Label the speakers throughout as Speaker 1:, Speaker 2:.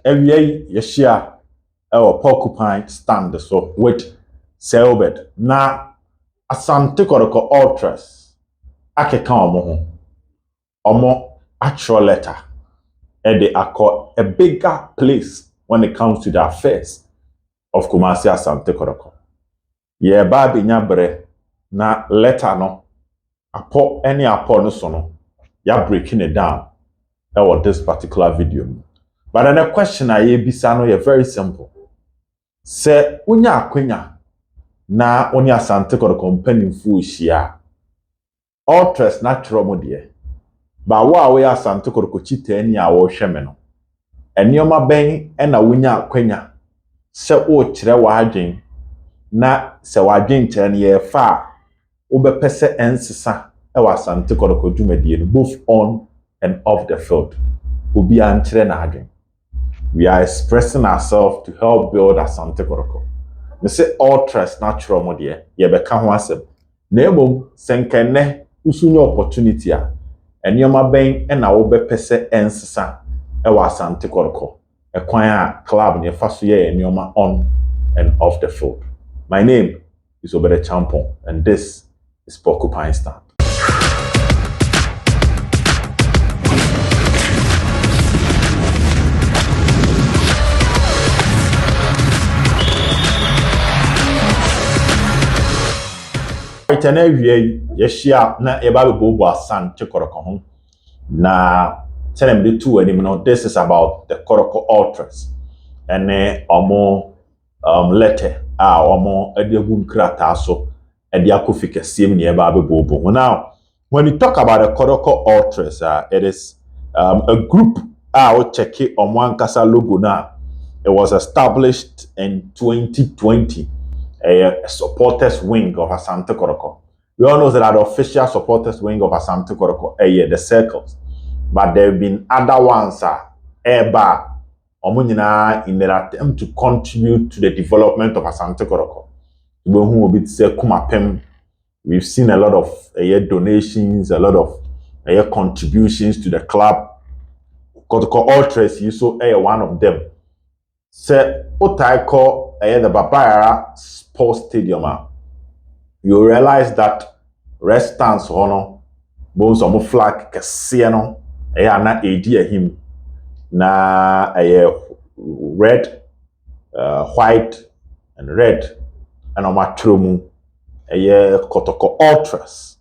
Speaker 1: every yeshia our porcupine stand so with Selbert na Asante Kotoko Ultras akeka omo actual letter and they are a bigger place when it comes to the affairs of Kumasi Asante Kotoko. Ye ba binyabre na letter no apo any apo no so no ya breaking it down about this particular video. But then the question I bisa no very simple. Se unya akwenya na oni Asante Kotoko mpanimfu hia Ultras natural mo de ba wo we Asante Kotoko chitani a wo hweme no enioma ben na unya akwenya se o kire wa adwen na se wa adwen kire ne ye fa wo bepese ensesa e wa Asante Kotoko dwumadie no both on and off the field obi an kire na adwen. We are expressing ourselves to help build Asante Kotoko. Me say Ultras natural mo de ye beka ho asem na emom senkene usunye opportunity a enioma ben na wo bepese ensesa e wa Asante Kotoko e kwan a club ne fa so ye enioma on and off the field. My name is Obere Champon and this is Porcupine Stand. Itene wie yeshia na eba bebo Asante Kotoko ho na tell them the two anymore. This is about the Kotoko Ultras and omo letter omo edegu nkrata so edi akofike siem ne eba bebo. Now when you talk about the Kotoko Ultras it is a group o check omo ankasa logo na it was established in 2020. A supporters wing of Asante Kotoko. We all know that the official supporters wing of Asante Kotoko the circles. But there have been other ones in their attempt to contribute to the development of Asante Kotoko. We've seen a lot of donations, a lot of contributions to the club. Kotoko Ultras is so one of them. Se Otaiko the Babara Sports Stadium, you realize that restants hono bones on flag kasiano na idea him na red, white and red and on my tromu Kotoko Ultras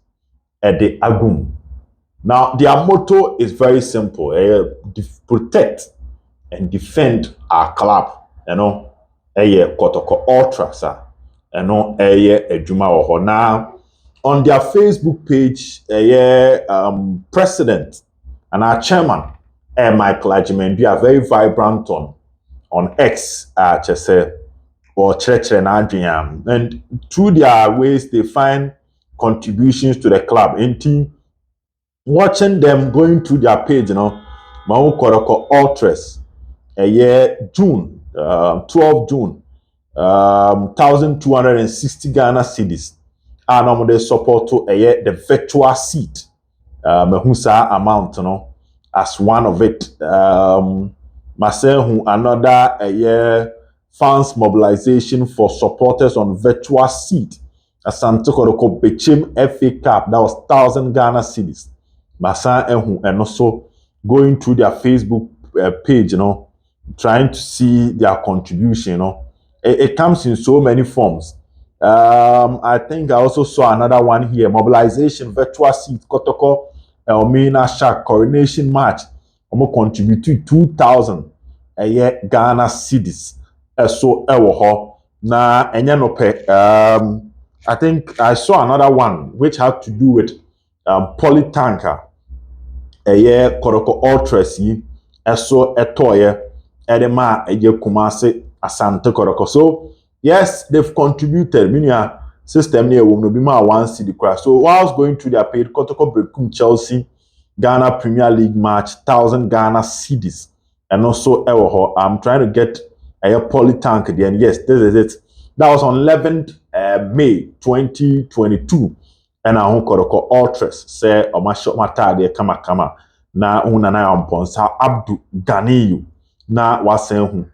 Speaker 1: at the agum. Now their motto is very simple: protect and defend our club, Kotoko Ultras, ejuma wo. Now on their Facebook page, president and our chairman, Michael Ajimen, they are very vibrant on X, or church and through their ways they find contributions to the club. And watching them going through their page, Kotoko Ultras. June, 12 June, 1,260 Ghana cedis. And they support to the virtual seat. Mehusa amount, as one of it. Marcel, another funds mobilization for supporters on virtual seat. Asante Kotoko Bechim FA Cup, that was 1,000 Ghana cedis. Marcel and also going through their Facebook page, trying to see their contribution, it comes in so many forms. I think I also saw another one here: mobilization, virtual seat, Kotoko, Elmina Shark, coronation match. Contribute 2,000 Ghana cedis. So na I think I saw another one which had to do with polytanker. Kotoko Ultras so Edema Kumasi Asante Kotoko. So yes, they've contributed. Meaning system near will be my 1 cedi crash. So whilst going through their paid Kotoko Brekum Chelsea Ghana Premier League match, 1,000 Ghana cedis. And also I'm trying to get a polytank again. Yes, this is it. That was on 11th May 2022. And I Kotoko Ultras say Omasho Matade Kama na unana amponsa Abdu Ganiyu na wasen hu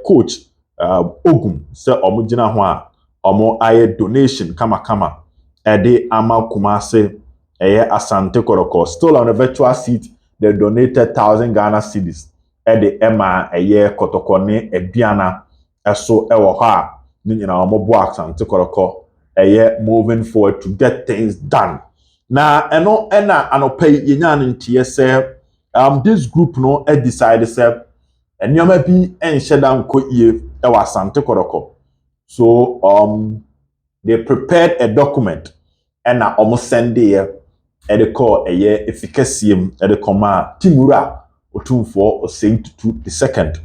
Speaker 1: coach Ogum se omo gina ho a omo aye donation kama ede ama Kumase Asante Kotoko. Still on the virtual seat, they donated 1,000 Ghana cedis ede ema Kotoko ne eduana eso ewo ho a ni nyina omo bo Asante Kotoko moving forward to get things done. Na eno ena anopai yenya ntie se this group no decide se enyoma bi enhye da nko ie ewa Asante Kotoko. So they prepared a document and almost send there at the call efficacium at the comma Timura or 2 or saying to the second.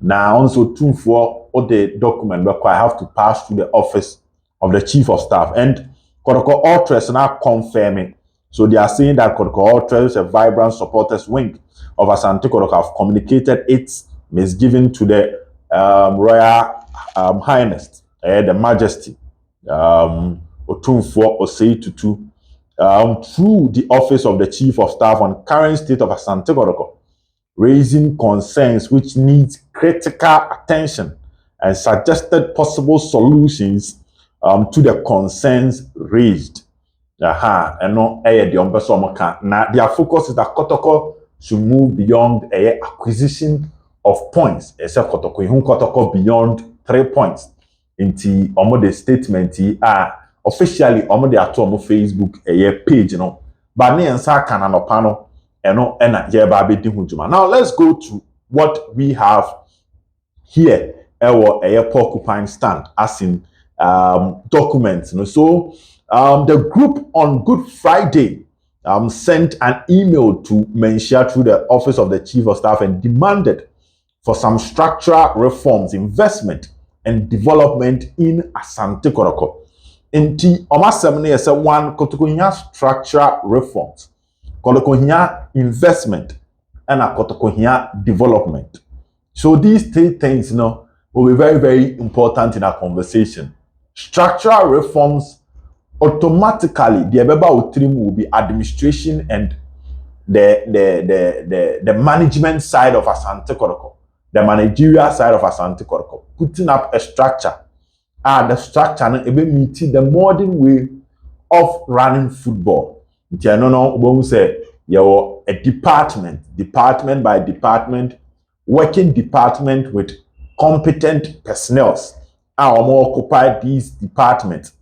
Speaker 1: Now also 2 for all the document but I have to pass through the office of the chief of staff and Kotoko Ultras now confirming. So they are saying that Kotoko Ultras, a vibrant supporters wing of Asante Kotoko, have communicated its misgiving to the Royal Highness, the Majesty, Otumfuo Osei Tutu, through the office of the Chief of Staff on current state of Asante Kotoko, raising concerns which needs critical attention and suggested possible solutions to the concerns raised. And no the now their focus is that Kotoko should move beyond acquisition of points. Except Kotoko beyond 3 points. Inti omo the statement officially omo the ato omo Facebook page no. But ne ensa kana no pano eno ena ye ba be di hujuma. Now let's go to what we have here. Ewo porcupine stand as in documents. You know? So the group on Good Friday sent an email to Manhyia through the office of the chief of staff and demanded for some structural reforms, investment, and development in Asante Kotoko. Inti omasemne yese one Kotoko structural reforms, Kotoko investment, and a Kotoko development. So these 3 things, will be very, very important in our conversation. Structural reforms, automatically, the Ebeba Utrim will be administration and the management side of Asante Kotoko, the managerial side of Asante Kotoko, putting up a structure. The structure meeting the modern way of running football. We say you a department by department, working department with competent personnel occupy these departments.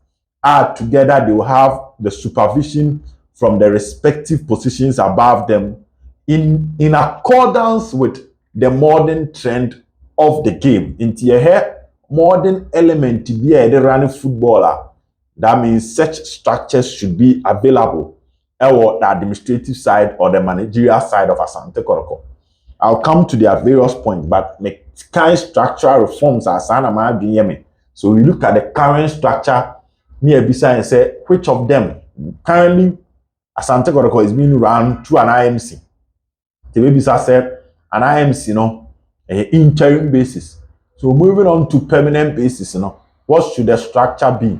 Speaker 1: Together they will have the supervision from the respective positions above them in accordance with the modern trend of the game. Into your modern element to be a running footballer. That means such structures should be available at the administrative side or the managerial side of Asante Kotoko. I'll come to their various points, but the kind structural reforms are sana. So we look at the current structure near beside and say which of them currently Asante Kotoko is being run through an IMC. The baby said an IMC, interim basis. So moving on to permanent basis, what should the structure be?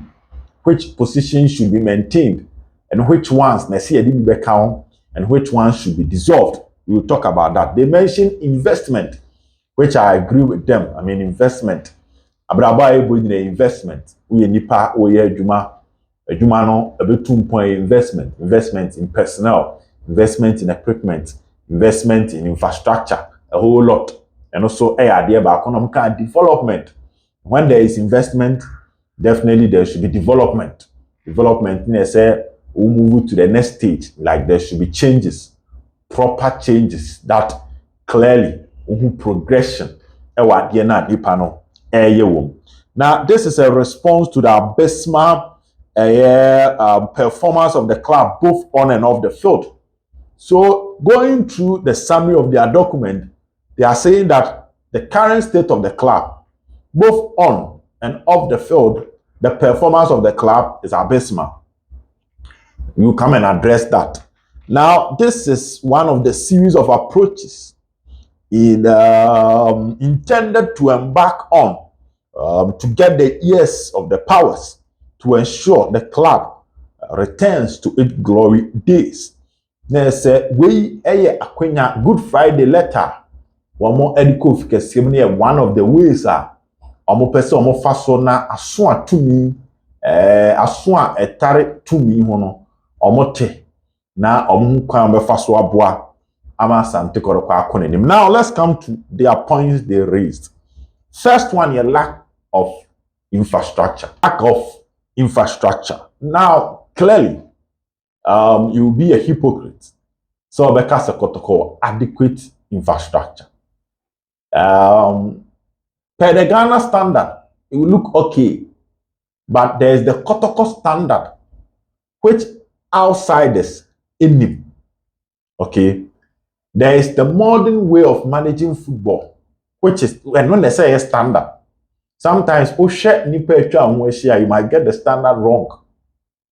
Speaker 1: Which positions should be maintained, and which ones and which ones should be dissolved? We will talk about that. They mentioned investment, which I agree with them. I mean investment. Abraba investment. We nipa adwuma no ebetum point investment in personnel, investment in equipment, investment in infrastructure, a whole lot. And also economic development. When there is investment, definitely there should be development. Development we move to the next stage, like there should be changes, proper changes that clearly progression. Now, this is a response to the abysmal performance of the club, both on and off the field. So, going through the summary of their document, they are saying that the current state of the club, both on and off the field, the performance of the club is abysmal. You come and address that. Now, this is one of the series of approaches intended to embark on to get the ears of the powers to ensure the club returns to its glory days. There's a Good Friday letter wɔn educate kɛseɛ mu no one of the ways a wɔn pɛ sɛ wɔn fa so na aso a tumi aso a ɛtare tumi ho no wɔn te na wɔn kwan bɛfa so aboa ama Asante Kotoko akɔ n'anim. Now let's come to their points they raised. First one, a lack of infrastructure. Lack of infrastructure. Now, clearly, you'll be a hypocrite. So, because of Kotoko, adequate infrastructure. Per the Ghana standard, it will look okay. But there's the Kotoko standard, which outsiders in him. Okay. There is the modern way of managing football, which is, and when they say a standard, sometimes you might get the standard wrong.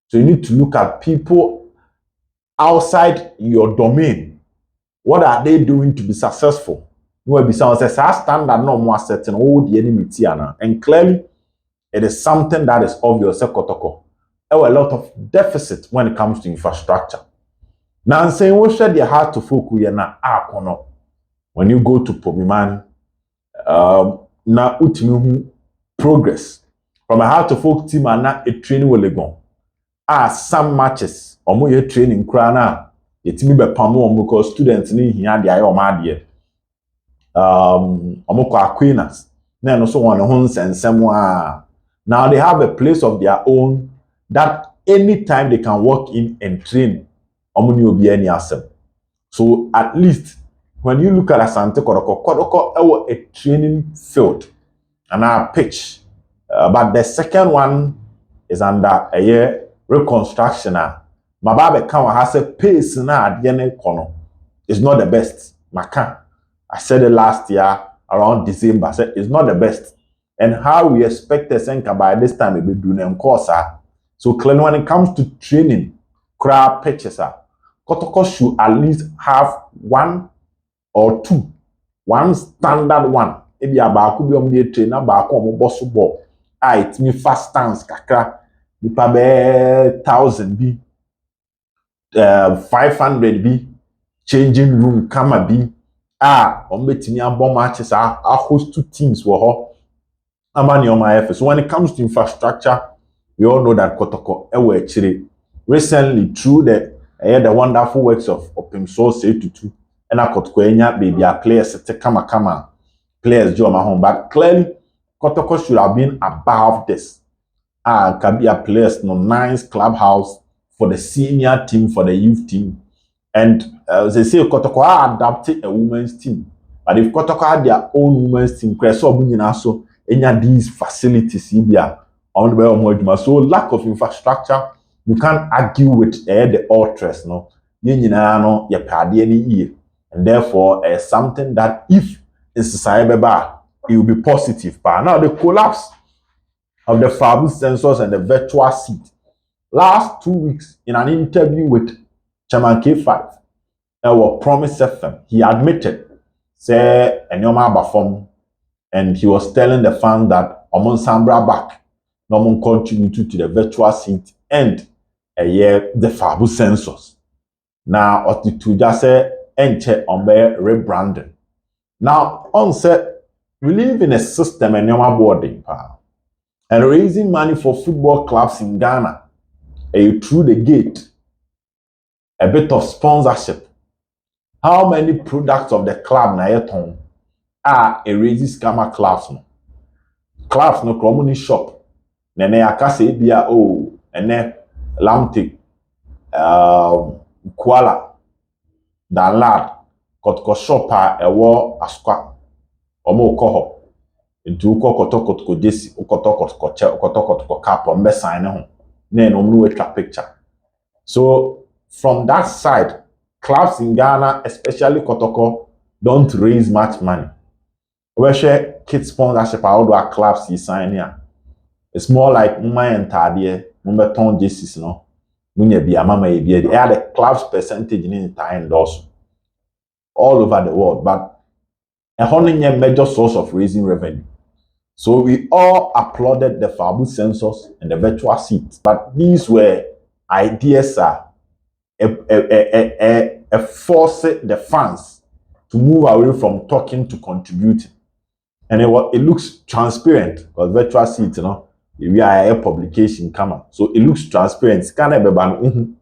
Speaker 1: So you need to look at people outside your domain. What are they doing to be successful? No, be someone says standard no more certain all the enemy tiana. And clearly, it is something that is obvious. Kotoko. There were a lot of deficit when it comes to infrastructure. Now, I'm saying we should your heart to focus na akono. When you go to Pomiman, na utimi progress from a heart to focus team and na a training will go. Some matches omo ye training kra na yetimi be pamo omo because students ni hia de aye omo ade omo kwa Aquinas na no so won ho nsensem a now they have a place of their own that anytime they can walk in and train omo ni obi ani asem. So at least when you look at Asante Kotoko a training field and a pitch, but the second one is under a year reconstruction. Mababe kan has a pace na adene kono. It's not the best. Maka. I said it last year around December. I said it's not the best. And how we expect a Senka by this time it be doing them course. So clearly when it comes to training, crowd pitches, Kotoko should at least have one or two. One standard one. Maybe about could be on the trainer back on boss ball. It me fast stance kakra. Nipa be 1,000 bi 500 bi changing room kama bi betimi abom matches host two teams wo ho amani on my efforts. So when it comes to infrastructure, we all know that Kotoko ewe chire recently through the wonderful works of Open Source 82 and Kotoko enya baby players te kama players jo ma home, but clearly Kotoko should have been above this. Can be a place, no nice clubhouse for the senior team, for the youth team. And they say Kotoko adapted a women's team. But if Kotoko had their own women's team, so these facilities on the so lack of infrastructure, you can't argue with the Ultras, no. And therefore, something that if it's society, it will be positive. But now the collapse of the Fabu sensors and the virtual seat. Last 2 weeks, in an interview with Chairman K5, our Promise FM, he admitted, say, and he was telling the fans that Omon Sambra back, no contributed to the virtual seat and the Fabu sensors. Now, what the two just say, enter on rebranding. Now, on set, we live in a system and Yoma boarding power. And raising money for football clubs in Ghana, through the gate, a bit of sponsorship. How many products of the club na yeton are a raising scammer clubs no? Clubs no community shop. Nene akase bia ene Lamte, Kuala, Danlad, Kotoko shop ewo Asqa, Omo Koho. Into Kotoko desi, Kotoko cap on best sign home. Then a picture. So from that side, clubs in Ghana, especially Kotoko, don't raise much money. We share kids sponsorship outdoor clubs you sign here. It's more like my entire number ton Jesus, no. Munya be mama be they are the club's percentage in time also all over the world, but a major source of raising revenue. So we all applauded the Fabu sensors and the virtual seats, but these were ideas force the fans to move away from talking to contributing. And it looks transparent because virtual seat, we are a publication camera. So it looks transparent. Can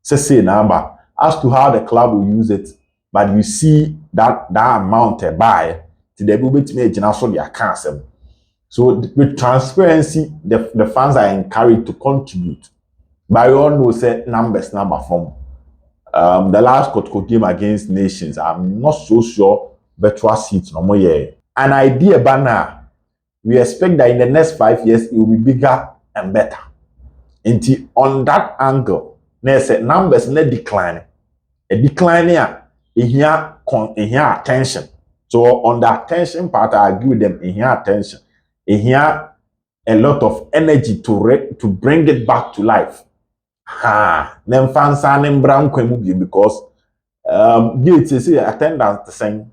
Speaker 1: say number as to how the club will use it, but you see that amount buy to the bit me also their cancer. So with transparency, the fans are encouraged to contribute. But you all know say numbers number from the last Kotoko game against Nations. I'm not so sure virtual seats no more yet. An idea banner. We expect that in the next 5 years it will be bigger and better. And on that angle, numbers not decline. A decline here attention. So on the attention part, I agree with them. Here attention. Here a lot of energy to bring it back to life. Them fans are them brown because gates say attendance the same,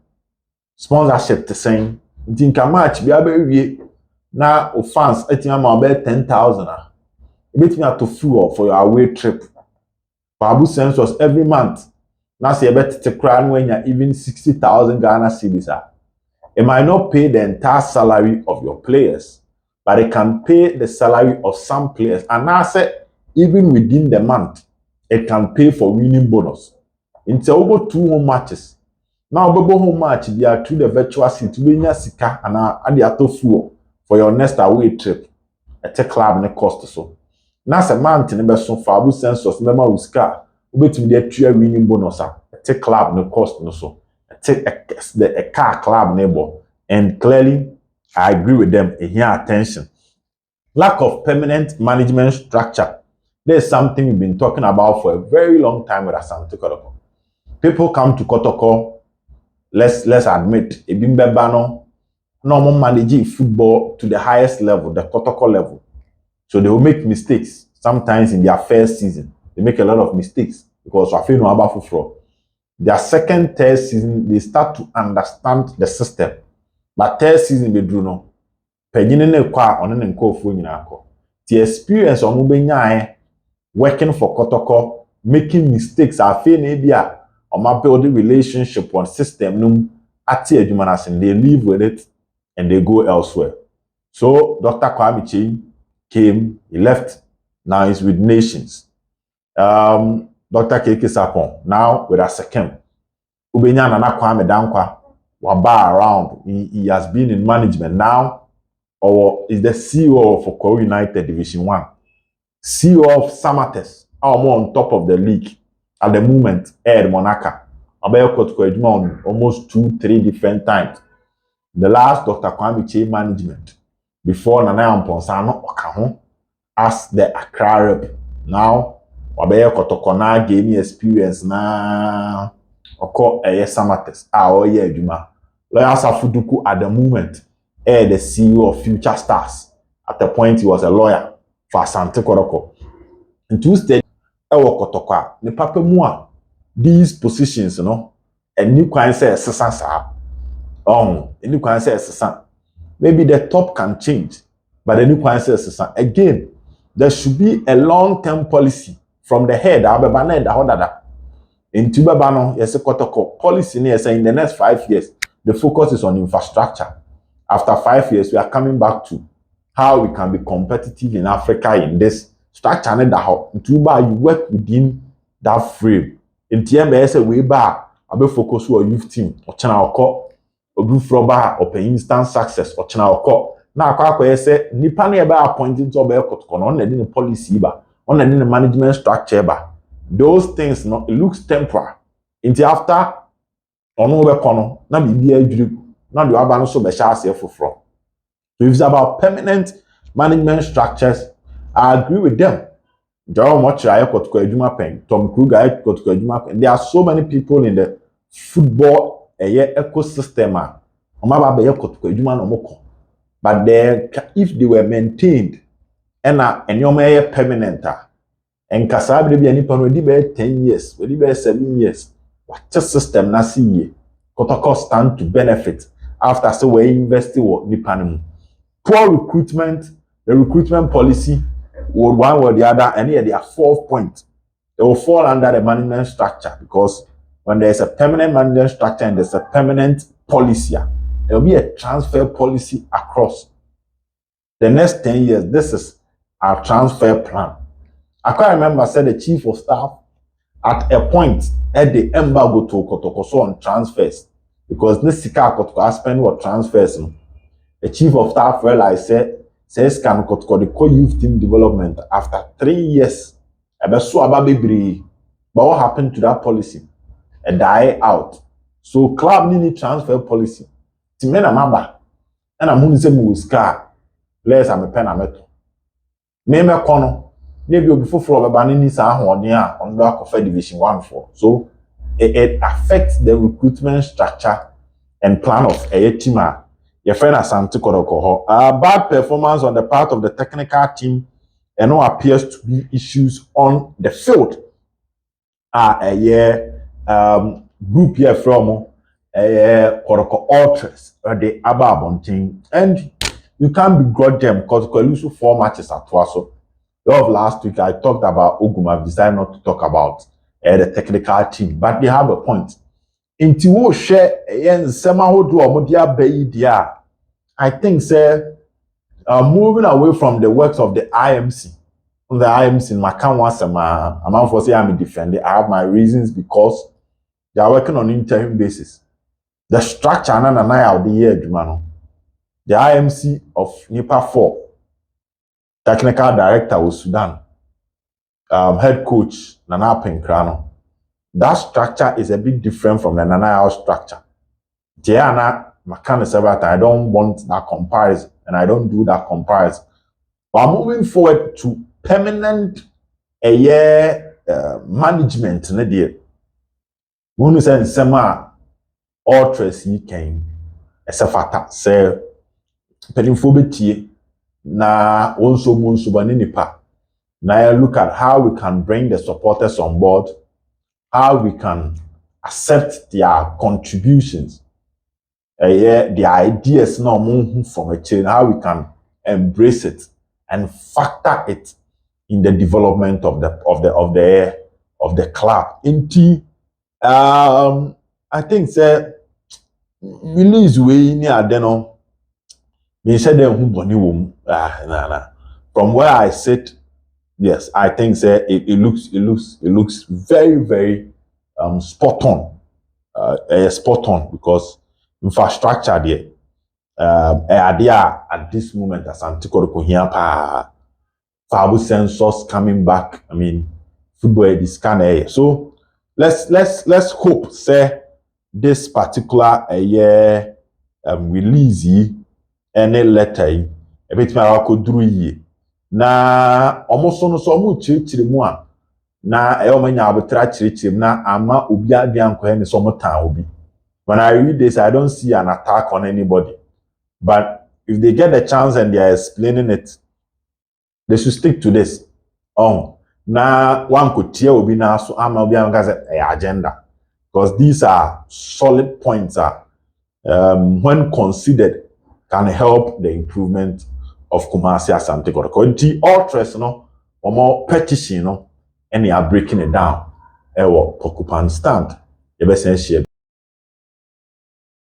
Speaker 1: sponsorship the same. Think a match be able now fans about 10,000. It me to fuel for your away trip. Babu census every month. Now say bet to crown when you're even 60,000 Ghana cedis. It might not pay the entire salary of your players, but it can pay the salary of some players. And now say even within the month, it can pay for winning bonus. Until over 2 home matches. Now over home match they are through the virtual seat to sika and add fuel for your next away trip. At a club and cost so. Now a month in the best Fabu census member with scar. Wait to the 3 winning bonus. Take club no cost no so. Take a car club neighbor. And clearly, I agree with them. Here attention. Lack of permanent management structure. There's something we've been talking about for a very long time with Asante Kotoko. People come to Kotoko. Let's admit, Ebimbebano, normal managing football to the highest level, the Kotoko level. So they will make mistakes. Sometimes in their first season, they make a lot of mistakes because I feel no about football. Their second, third season, they start to understand the system. But third season, they do no. Penine kwa on an enko nyinako. The experience on ubenya working for Kotoko, making mistakes, I feel maybe or building relationship on system num ati edumanas they live with it and they go elsewhere. So Dr. Kwame Chi came, he left, now he's with Nations. Dr. Keke Sapon, now with Asekem. Ubenya Nana Kwame Dankwa, Waba around. He has been in management now, or is the CEO for Korea United Division 1. CEO of Samates, more on top of the league at the moment, Ed Monaka. On almost 2-3 different times. The last Dr. Kwame Che management, before Nana Ponsano Okaho, as the Accra rep. Now, Wabaya Kotoko na gave me experience na Oko Eye Samates. Oye Juma. Lawyer Safuduku at the moment, the CEO of Future Stars. At the point he was a lawyer for Asante Kotoko. In 2 stages, Ewo Kotoko, the papa mua, these positions, a new kind says Sasa. A new kind says Sasa. Maybe the top can change, but the new kind says Sasa. Again, there should be a long-term policy from the head. In Tubabano, yes, Kotoko policy in the next 5 years, the focus is on infrastructure. After 5 years, we are coming back to how we can be competitive in Africa in this structure. In Tuba, you work within that frame. In TMS, we bar, I be focus on youth team or channel call or do froba or pay instant success or channel call. Now, I say, Nipani about appointing to Kotoko on the policy bar, on the management structure bar. Those things, it looks temporary. Until after, on over na be a now the urban so be shall say from. So if it's about permanent management structures, I agree with them. John Mochra Kotoko Ejuma Pen, Tom Kruger Kotoko Ejuma Pen. There are so many people in the football ecosystem. But if they were maintained and your permanent, and Kasabi be any pan 10 years, will be 7 years. What a system na see Kotoko stand to benefit after so we investing what Nipanum. Poor recruitment, the recruitment policy would one or the other, and here they are 4 points. They will fall under the management structure because when there's a permanent management structure and there's a permanent policy, there will be a transfer policy across the next 10 years. This is our transfer plan. I can't remember, said the chief of staff at a point at the embargo to Kotoko so on transfers because this sika Kotoko spend what transfers. The chief of staff realized says can Kotoko the co-youth team development after 3 years. But what happened to that policy? A die out. So club need transfer policy. Timena mamba. And I'm going to say muska. Players am a pen a metal. Name a corner. Maybe before for a banning on the Division 1 4. So it affects the recruitment structure and plan of a team. Your friend Asante Kotoko. Bad performance on the part of the technical team and what appears to be issues on the field. Group here from Kotoko Ultras the Ababonting, and you can't begrudge them because they lose 4 matches at Twaso. Of last week I talked about Ogum. I've decided not to talk about the technical team, but they have a point. Into wo share somehow do a I think say moving away from the works of the IMC. The IMC in Macan once a man for say I'm defending. I have my reasons because they are working on interim basis. The structure and of the year, the IMC of NIPA 4, technical director of Sudan, head coach Nana Penkrano. That structure is a bit different from the Nana structure. Diana Macan several times. I don't want that comparison, and I don't do that comparison. But moving forward to permanent management, when you say sema Ultras came as a fata say penifobeti na also nipa. Now look at how we can bring the supporters on board, how we can accept their contributions, the ideas now from a chain, how we can embrace it and factor it in the development of the club. I think say release way near deno. They said them from where I sit, yes, I think say it looks very, very spot on. Spot on because infrastructure there. At this moment, Asante Kotoko here, Fabu sensors coming back. I mean, football is kind of so. Let's hope say this particular release any letter a bit my kodru na almost no so mu chirichiri mu a na omanya abetra chirichiri na ama obi abian ko he so mutan obi. When I read this, I don't see an attack on anybody. But if they get the chance and they are explaining it, they should stick to this. Now one could tear obi na so ama obi an agenda, because these are solid points when considered can help the improvement of Kumasi Asante Kotoko. Ultras no or more petition no and they are breaking it down. Ewo Pokupan stand.